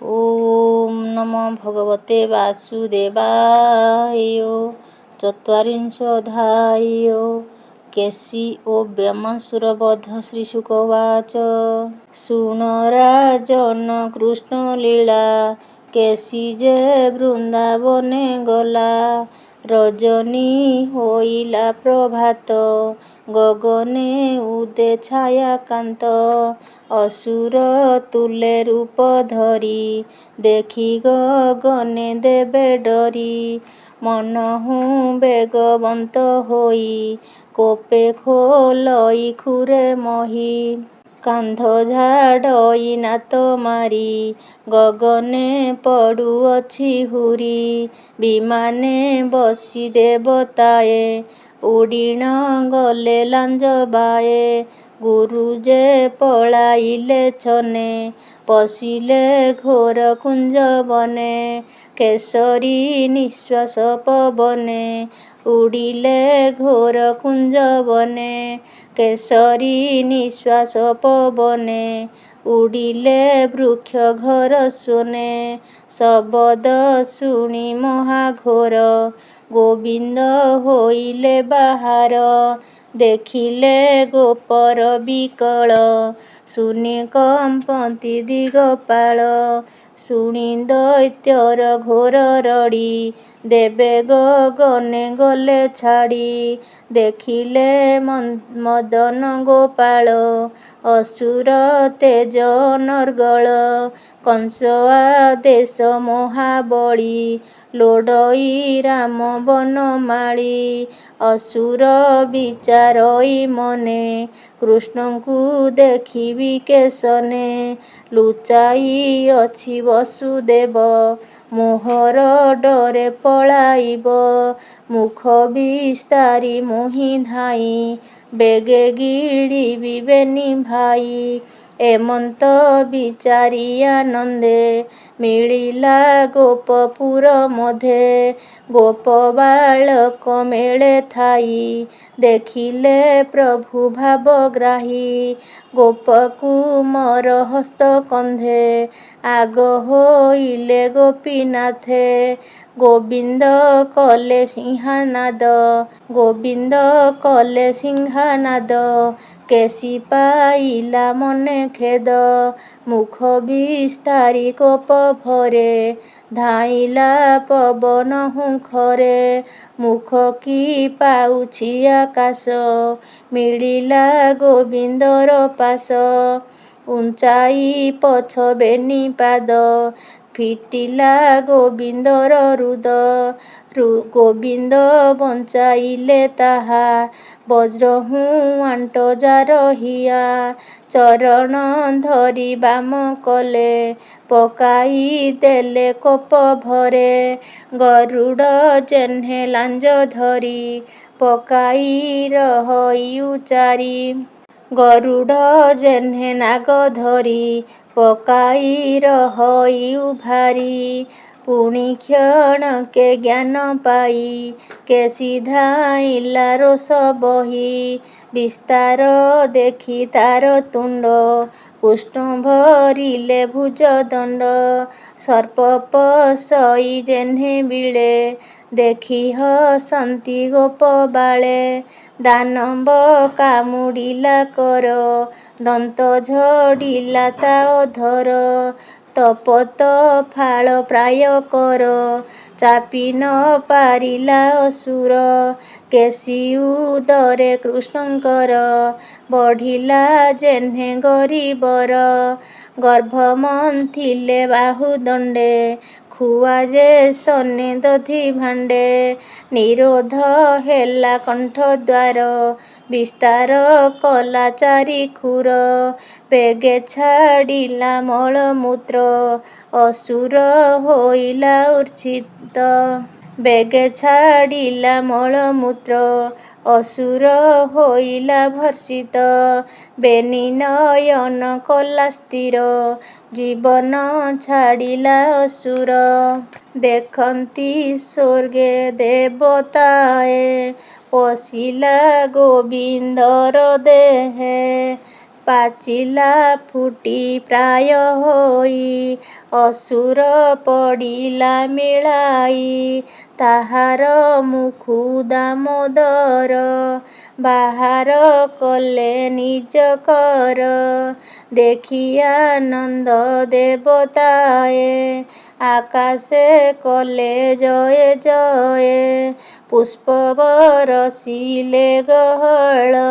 ओम नमो भगवते वासुदेवाय। चत्वारिंशोऽध्याय। केशी ओ व्यामसुरवध। श्रीशुकवाच। शुण राजन कृष्ण लीला, केशी जे बृंदावने गला। रजनी होइला प्रभात, गगने उदे छायाकांत। असुर तुले रूप धरी, देखि गगने देवे डरी। मनहु बेगवंत होई, कोपे खोलई खुरे मही। कांध ଝାଡ଼ଇ ନାତ ମାରି, ଗଗନେ ପଡ଼ୁଅଛି ହୁରି। ବିମାନେ ବସି ଦେବତାଏ, ଉଡ଼ିଣ ଗଲେ ଲାଞ୍ଜ ବାଏ। ଗୁରୁ ଯେ ପଳାଇଲେ ଛନେ, ପଶିଲେ ଘୋର କୁଞ୍ଜ ବନେ। କେଶରୀ ନିଶ୍ୱାସ ପବନେ, ଉଡ଼ିଲେ ଘୋର କୁଞ୍ଜ ବନେ। କେଶରୀ ନିଶ୍ୱାସ ପବନେ, ଉଡ଼ିଲେ ବୃକ୍ଷ ଘର ଶୋନେ। ଶବଦ ଶୁଣି ମହାଘୋର, ଗୋବିନ୍ଦ ହୋଇଲେ ବାହାର। ଦେଖିଲେ ଗୋପର ବିକଳ, ଶୁନି କମ୍ପନ୍ତି ଦିଗପାଳ। ଶୁଣି ଦୈତ୍ୟର ଘୋର ରଡ଼ି, ଦେବେ ଗଗନେ ଗଲେ ଛାଡ଼ି। ଦେଖିଲେ ମଦନ ଗୋପାଳ, ଅସୁର ତେଜ ଅନର୍ଗଳ। କଂସ ଆଦେଶ ମହାବଳୀ, ଲୋଡ଼ଇ ରାମ ବନମାଳୀ। ଅସୁର ବିଚାରଇ ମନେ, କୃଷ୍ଣଙ୍କୁ ଦେଖିବି କେଶନେ। ଲୁଚାଇ ଅଛି ବସୁଦେବ, ମୋହର ଡରେ ପଳାଇବ। ମୁଖ ବିସ୍ତାରି ମୁହିଁ ଧାଇଁ, ବେଗେ ଗିଳିବି ବେନି ଭାଇ। ଏମନ୍ତ ବିଚାରି ଆନନ୍ଦେ, ମିଳିଲା ଗୋପପୁର ମଧ୍ୟେ। ଗୋପ ବାଳକ ମେଳେ ଥାଇ, ଦେଖିଲେ ପ୍ରଭୁ ଭାବଗ୍ରାହୀ। ଗୋପକୁମର ହସ୍ତ କନ୍ଧେ, ଆଗ ହୋଇଲେ ଗୋପୀନାଥେ। ଗୋବିନ୍ଦ କଲେ ସିଂହାନାଦ, ଗୋବିନ୍ଦ କଲେ ସିଂହାନାଦ। କେଶୀ ପାଇଲା ମନେ ଖେଦ, ମୁଖ ବିସ୍ତାରି କୋପ ଭରେ। ଧାଇଁଲା ପବନ ହୁଙ୍ଖରେ, ମୁଖ କି ପାଉଛି ଆକାଶ। ମିଳିଲା ଗୋବିନ୍ଦର ପାଶ, ଉଞ୍ଚାଇ ପଛ ବେନି ପାଦ। ଫିଟିଲା ଗୋବିନ୍ଦର ରୁଦ, ଗୋବିନ୍ଦ ବଞ୍ଚାଇଲେ ତାହା। ବଜ୍ରହୁ ଆଣ୍ଟ ଯାର ହିଆ, ଚରଣ ଧରି ବାମ କଲେ। ପକାଇ ଦେଲେ କୋପ ଭରେ, ଗରୁଡ଼ ଯେହ୍ନେ ଲାଞ୍ଜ ଧରି। ପକାଇ ରହଇ ଉଚାରି, ଗରୁଡ଼ ଯେହ୍ନେ ନାଗ ଧରି। ପକାଇ ରହଇ ଉଭାରି। ପୁଣି କ୍ଷଣକେ ଜ୍ଞାନ ପାଇ, କେଶୀ ଧାଇଁଲା ରୋଷ ବହି। ବିସ୍ତାର ଦେଖି ତାର ତୁଣ୍ଡ, କୃଷ୍ଣ ଭରିଲେ ଭୁଜ ଦଣ୍ଡ। ସର୍ପ ପଶଇ ଯେହ୍ନେ ବୀଳେ, ଦେଖି ହସନ୍ତି ଗୋପ ବାଳେ। ଦାନବ କାମୁଡ଼ିଲା କର, ଦନ୍ତ ଝଡ଼ିଲା ତା ଅଧର। ତପତ ଫାଳ ପ୍ରାୟ କର, ଚାପି ନ ପାରିଲା ଅସୁର। କେଶୀ ଉଦରେ କୃଷ୍ଣଙ୍କର, ବଢ଼ିଲା ଯେହ୍ନେ ଗରିବର। ଗର୍ଭ ମନ୍ଥିଲେ ବାହୁ ଦଣ୍ଡେ, ଖୁଆ ଯେ ସନେ ଦଧି ଭାଣ୍ଡେ। ନିରୋଧ ହେଲା କଣ୍ଠ ଦ୍ୱାର, ବିସ୍ତାର କଲା ଚାରି ଖୁର। ବେଗେ ଛାଡ଼ିଲା ମଳମୂତ୍ର, ଅସୁର ହୋଇଲା ଉଚ୍ଛିତ। ବେଗେ ଛାଡ଼ିଲା ମଳମୂତ୍ର, ଅସୁର ହୋଇଲା ଭର୍ସିତ। ବେନି ନୟନ କଲା ସ୍ଥିର, ଜୀବନ ଛାଡ଼ିଲା ଅସୁର। ଦେଖନ୍ତି ସ୍ୱର୍ଗେ ଦେବତାଏ, ପଶିଲା ଗୋବିନ୍ଦର ଦେହେ। ପାଚିଲା ଫୁଟି ପ୍ରାୟ ହୋଇ ଅସୁର ପଡ଼ିଲା ମିଳାଇ ତାହାର ମୁଖୁ ଦାମୋଦର ବାହାର କଲେ ନିଜ କର ଦେଖି ଆନନ୍ଦ ଦେବତାଏ ଆକାଶେ କଲେ ଜୟ ଜୟ ପୁଷ୍ପ ବରଷିଲେ ଗହଳ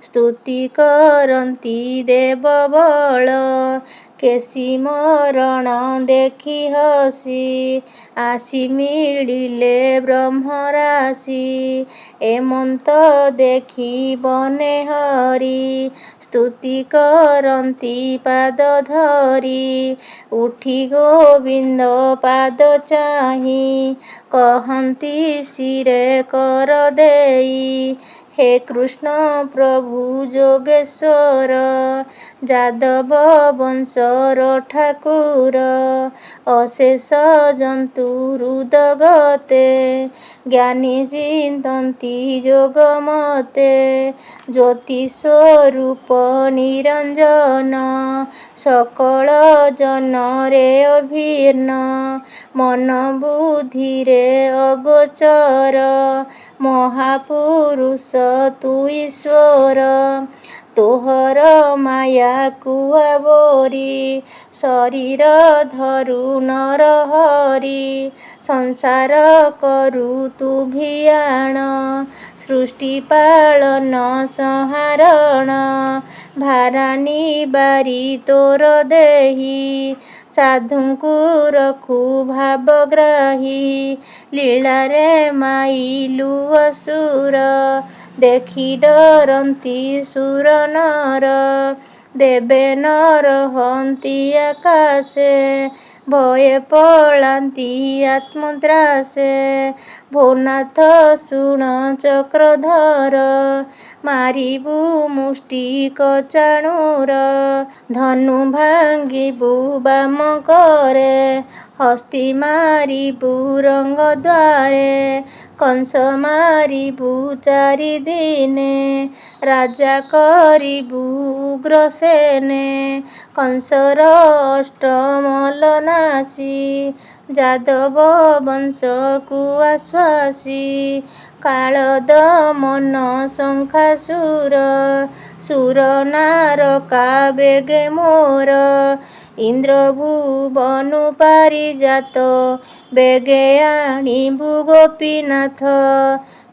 ସ୍ତୁତି କରନ୍ତି ଦେବ ବଳ କେଶୀ ମରଣ ଦେଖି ହସି ଆସି ମିଳିଲେ ବ୍ରହ୍ମରାଶି ଏମନ୍ତ ଦେଖି ବନେ ହରି ସ୍ତୁତି କରନ୍ତି ପାଦ ଧରି ଉଠି ଗୋବିନ୍ଦ ପାଦ ଚାହିଁ କହନ୍ତି ଶିରେ କର ଦେଇ ହେ କୃଷ୍ଣ ପ୍ରଭୁ ଯୋଗେଶ୍ୱର ଯାଦବ ବଂଶର ଠାକୁର ଅଶେଷ ଜନ୍ତୁ ହୃଦଗତେ ଜ୍ଞାନୀ ଚିନ୍ତନ୍ତି ଯୋଗ ମତେ ଜ୍ୟୋତି ସ୍ୱରୂପ ନିରଞ୍ଜନ ସକଳ ଜନରେ ଅଭିନ୍ନ ମନ ବୁଦ୍ଧିରେ ଅଗୋଚର ମହାପୁରୁଷ ତୁ ଈଶ୍ୱର ତୋହର ମାୟାକୁ ଆବୋରି ଶରୀର ଧରୁ ନର ହରି ସଂସାର କରୁ ତୁ ଭିଆଣ ସୃଷ୍ଟି ପାଳନ ସଂହାରଣ ଭାରାନି ବାରି ତୋର ଦେହି ସାଧୁଙ୍କୁ ରଖୁ ଭାବଗ୍ରାହୀ ଲୀଳାରେ ମାଇଲୁ ଅସୁର ଦେଖି ଡରନ୍ତି ସୁର ନର ଦେବେ ନର ହନ୍ତି ଆକାଶେ ଭୟେ ପଳାନ୍ତି ଆତ୍ମତ୍ରାସେ ଭୋନାଥ ଶୁଣ ଚକ୍ରଧର ମାରିବୁ ମୁଷ୍ଟିକ ଚାଣୁର ଧନୁ ଭାଙ୍ଗିବୁ ବାମ କରେ ହସ୍ତି ମାରିବୁ ରଙ୍ଗ ଦ୍ୱାରେ କଂସ ମାରିବୁ ଚାରି ଦିନେ ରାଜା କରିବୁ ଉଗ୍ରସେନେ କଂସର ଅଷ୍ଟମଲ ନାଶୀ ଯାଦବ ବଂଶକୁ ଆଶ୍ୱାସୀ କାଳ ଦମନ ଶଙ୍ଖାସୁର ସୁର ନାରକା ବେଗେ ମୋର ଇନ୍ଦ୍ର ଭୁବନୁ ପାରିଜାତ ବେଗେ ଆଣିବୁ ଗୋପୀନାଥ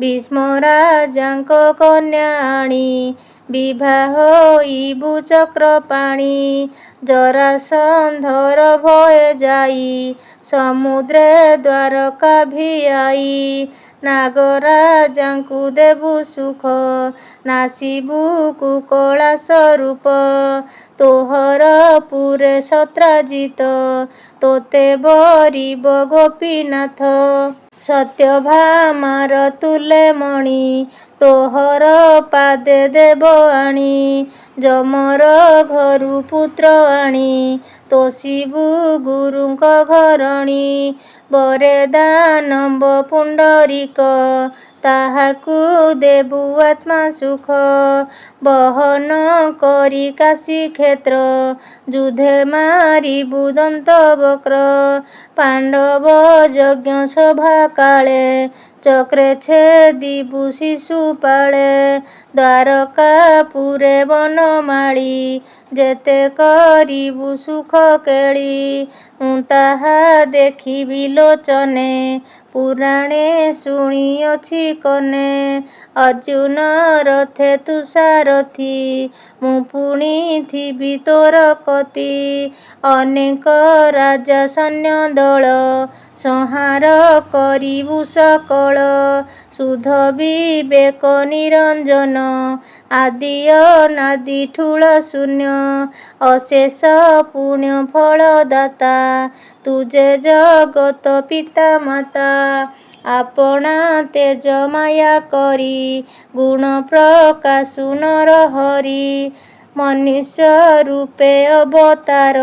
ଭୀଷ୍ମ ରାଜାଙ୍କ କନ୍ୟା ଆଣି ବିବାହ ହୋଇବୁ ଚକ୍ରପାଣି ଜରାସନ୍ଧର ଭୟ ଯାଇ ସମୁଦ୍ରେ ଦ୍ୱାରକା ଭିଆଇ ନାଗରାଜାଙ୍କୁ ଦେବୁ ସୁଖ ନାସିବୁ କୁକଳା ସ୍ୱରୂପ ତୋହର ପୁରେ ସତ୍ରାଜିତ ତୋତେ ବରିବ ଗୋପୀନାଥ ସତ୍ୟଭାମାର ତୁଲେ ମଣି ତୋହର ପାଦେ ଦେବ ଆଣି ଯମର ଘରୁ ପୁତ୍ର ଆଣି ତୋଷିବୁ ଗୁରୁଙ୍କ ଘରଣୀ ବରେ ଦାନବ ପୁଣ୍ଡରୀକ ତାହାକୁ ଦେବୁ ଆତ୍ମା ସୁଖ ବହନ କରି କାଶୀ କ୍ଷେତ୍ର ଯୁଧେ ମାରିବୁ ଦନ୍ତବକ୍ର ପାଣ୍ଡବ ଯଜ୍ଞ ସଭା କାଳେ ଚକ୍ରେ ଛେଦିବୁ ଶିଶୁପାଳେ ଦ୍ୱାରକାପୁରେ ବନମାଳି ଯେତେ କରିବୁ ସୁଖ କେଳି ମୁଁ ତାହା ଦେଖିବି ଲୋଚନେ ପୁରାଣେ ଶୁଣିଅଛି କନେ ଅର୍ଜୁନ ରଥେ ତୁ ସାରଥି ମୁଁ ପୁଣି ଥିବି ତୋର କତି ଅନେକ ରାଜା ସୈନ୍ୟ ଦଳ ସଂହାର କରିବୁ ସକଳ ଶୁଦ୍ଧ ବିବେକ ନିରଞ୍ଜନ ଆଦି ଅନାଦି ଠୁଳ ଶୂନ୍ୟ ଅଶେଷ ପୁଣ୍ୟ ଫଳଦାତା ତୁ ଯେ ଜଗତ ପିତା ମାତା ଆପଣା ତେଜ ମାୟା କରି ଗୁଣ ପ୍ରକାଶୁ ନର ହରି ମନୁଷ୍ୟ ରୂପେ ଅବତାର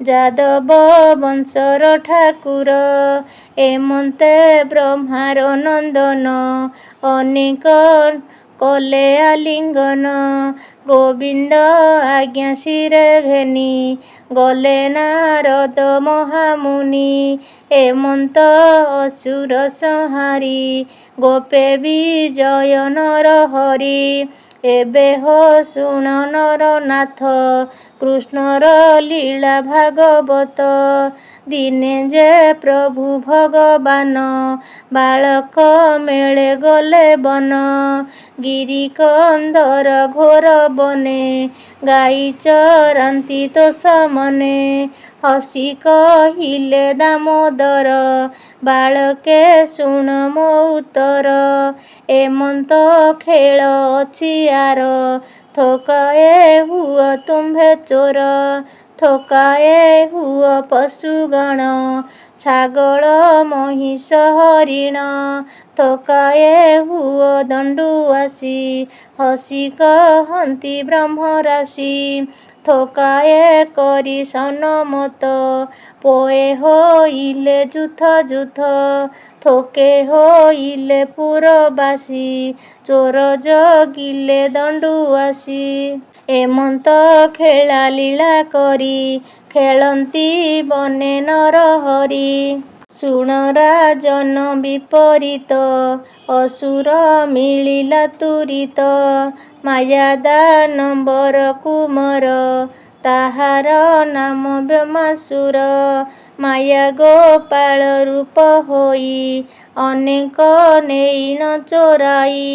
ଯାଦବ ବଂଶର ଠାକୁର ଏମନ୍ତେ ବ୍ରହ୍ମାର ନନ୍ଦନ ଅନେକ କଲେ ଆଲିଙ୍ଗନ। ଗୋବିନ୍ଦ ଆଜ୍ଞା ଶିରେ ଘେନି ଗଲେ ନାରଦ ମହାମୁନି। ଏମନ୍ତ ଅସୁର ସଂହାରି ଗୋପେ ବିଜୟ ନରହରି। ଏବେ ହୋ ଶୁଣ ନରନାଥ କୃଷ୍ଣର ଲୀଳା ଭାଗବତ। ଦିନେ ଯେ ପ୍ରଭୁ ଭଗବାନ ବାଳକ ମେଳେ ଗଲେ ବନ। ଗିରି କନ୍ଦର ଘୋର ବନେ ଗାଈ ଚରାନ୍ତି ତୋଷ ମନେ। ହସି କହିଲେ ଦାମୋଦର ବାଳକେ ଶୁଣ ମୋ ଉତ୍ତର। ଏମନ୍ତ ଖେଳ ଅଛି ଆର ଥୋକାଏ ହୁଅ ତୁମ୍ଭେ ଚୋର। ଥୋକାଏ ହୁଅ ପଶୁଗଣ ଛାଗଳ ମହିଷ ହରିଣ। ଥୋକାଏ ହୁଅ ଦଣ୍ଡୁଆସି ହସି କହନ୍ତି ବ୍ରହ୍ମରାଶି। ଥୋକାଏ କରି ସନମତ ପୋଏ ହୋଇଲେ ଯୁଥ ଯୁଥ। ଥୋକେ ହୋଇଲେ ପୁରବାସୀ ଚୋର ଜଗିଲେ ଦଣ୍ଡୁଆସି। ଏମନ୍ତ ଖେଳା ଲୀଳା କରି ଖେଳନ୍ତି ବନେ ନରହରି। ଶୁଣ ରାଜନ ବିପରୀତ ଅସୁର ମିଳିଲା ତୁରିତ। ମାୟା ଦାନବର କୁମର ତାହାର ନାମ ବ୍ୟୋମାସୁର। ମାୟା ଗୋପାଳ ରୂପ ହୋଇ ଅନେକ ନେଇନ ଚୋରାଇ।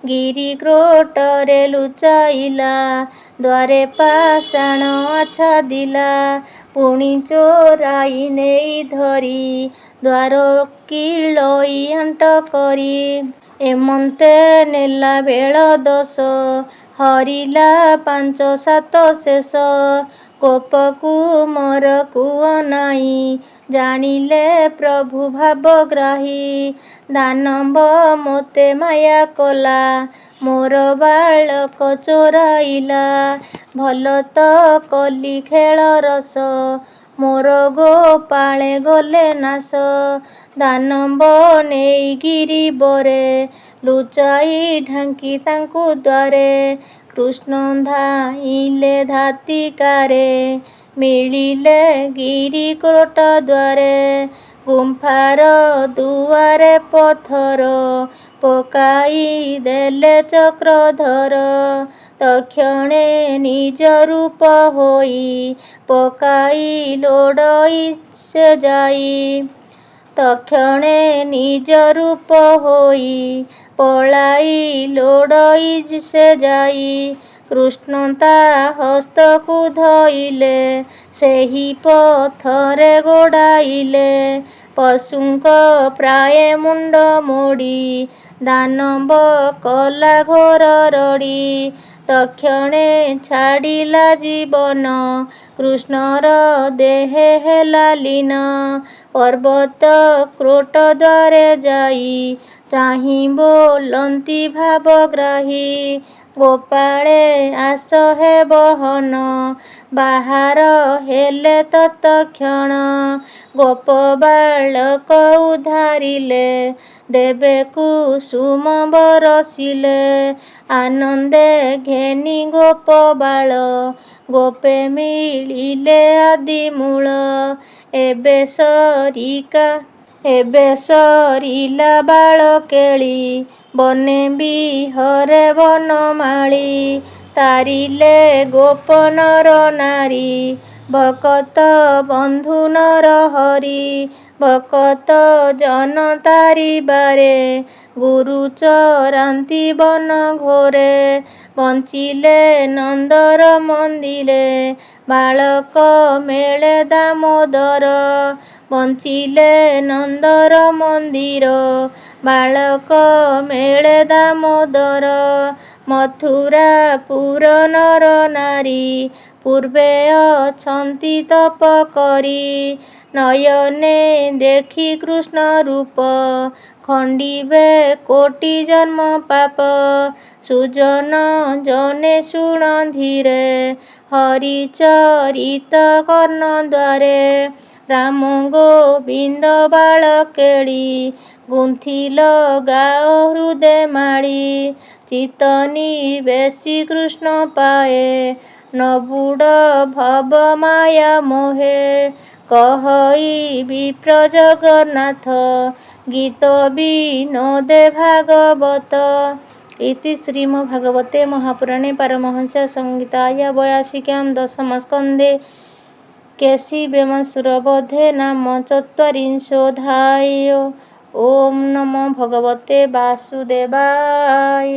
ଗିରି କ୍ରୋଟରେ ଲୁଚାଇଲା ଦ୍ୱାରେ ପାଷାଣ ଆଚ୍ଛାଦିଲା। ପୁଣି ଚୋରାଇ ନେଇ ଧରି ଦ୍ୱାର କିଳଇ ଆଣ୍ଟ କରି। ଏମନ୍ତେ ନେଲା ବେଳ ଦୋଷ ହରିଲା ପାଞ୍ଚ ସାତ ଶେଷ। ଗୋପ କୁମର କୁହ ନାଇଁ ଜାଣିଲେ ପ୍ରଭୁ ଭାବଗ୍ରାହୀ। ଦାନବ ମୋତେ ମାୟା କଲା ମୋର ବାଳକ ଚୋରାଇଲା। ଭଲ ତ କଲି ଖେଳ ରସ ମୋର ଗୋପାଳେ ଗଲେ ନାଶ। ଦାନବ ନେଇ ଗିରିବରେ ଲୁଚାଇ ଢାଙ୍କି ତାଙ୍କୁ ଦ୍ୱାରେ। କୃଷ୍ଣ ଧାଇଁଲେ ଧାତିକାରେ ମିଳିଲେ ଗିରି କ୍ରୋଟ ଦ୍ୱାରେ। ଗୁମ୍ଫାର ଦୁଆରେ ପଥର ପକାଇ ଦେଲେ ଚକ୍ରଧର। ତକ୍ଷଣେ ନିଜ ରୂପ ହୋଇ ପକାଇ ଲୋଡ଼ଇ ସେ ଯାଇ। ତକ୍ଷଣେ ନିଜ ରୂପ ହୋଇ ପଳାଇ ଲୋଡ଼ଇ ସେ ଯାଇ। କୃଷ୍ଣ ତା ହସ୍ତକୁ ଧଇଲେ ସେହି ପଥରେ ଗୋଡ଼ାଇଲେ। ପଶୁଙ୍କ ପ୍ରାୟେ ମୁଣ୍ଡ ମୋଡ଼ି ଦାନବ କଲା ଘୋର ରଡ଼ି। ତକ୍ଷଣେ ଛାଡ଼ିଲା ଜୀବନ କୃଷ୍ଣର ଦେହେ ହେଲା ଲୀନ। ପର୍ବତ କ୍ରୋଟ ଦ୍ୱାରେ ଯାଇ ଚାହିଁ ବୋଲନ୍ତି ଭାବଗ୍ରାହୀ। ଗୋପାଳେ ଆସ ହେ ବହନ ବାହାର ହେଲେ ତତକ୍ଷଣ। ଗୋପ ବାଳକ ଉଦ୍ଧାରିଲେ ଦେବେ କୁସୁମ ବରଷିଲେ। ଆନନ୍ଦେ ଘେନି ଗୋପ ବାଳ ଗୋପେ ମିଳିଲେ ଆଦିମୂଳ। ଏବେ ସରିଲା ବାଳ କେଳି ବନେ ବିହରେ ବନମାଳି। ତାରିଲେ ଗୋପ ନର ନାରୀ ଭକତ ବନ୍ଧୁ ନରହରି। ଭକତ ଜନ ତାରିବାରେ ଗୁରୁ ଚରାନ୍ତି ବନ ଘୋରେ। ବଞ୍ଚିଲେ ନନ୍ଦର ମନ୍ଦିରେ ବାଳକ ମେଳେ ଦାମୋଦର। ବଞ୍ଚିଲେ ନନ୍ଦର ମନ୍ଦିର ବାଳକ ମେଳେ ଦାମୋଦର। ମଥୁରା ପୁର ନର ନାରୀ ପୂର୍ବେ ଅଛନ୍ତି ତପ କରି। ନୟନେ ଦେଖି କୃଷ୍ଣ ରୂପ ଖଣ୍ଡିବେ କୋଟି ଜନ୍ମ ପାପ। ସୁଜନ ଜନେ ଶୁଣ ଧୀରେ ହରି ଚରିତ କର୍ଣ୍ଣ ଦ୍ୱାରେ। ରାମ ଗୋବିନ୍ଦ ବାଳ କେଳି ଗୁନ୍ଥି ଲଗାଅ ହୃଦେ ମାଳି। ଚିତ ନିବେଶି କୃଷ୍ଣ ପାଏ ନ ବୁଡ଼ ଭବ ମାୟା ମୋହେ କହଇ ବିପ୍ର ଜଗନ୍ନାଥ ଗୀତ ବିନୋଦେ ଭାଗବତ। इति श्रीमद्भागवते महापुराणे पारमहंस्यां संहितायां 82 दशमस्कन्धे केशिवेमसुरवधे नाम 44 ॐ नमो भगवते वासुदेवाय।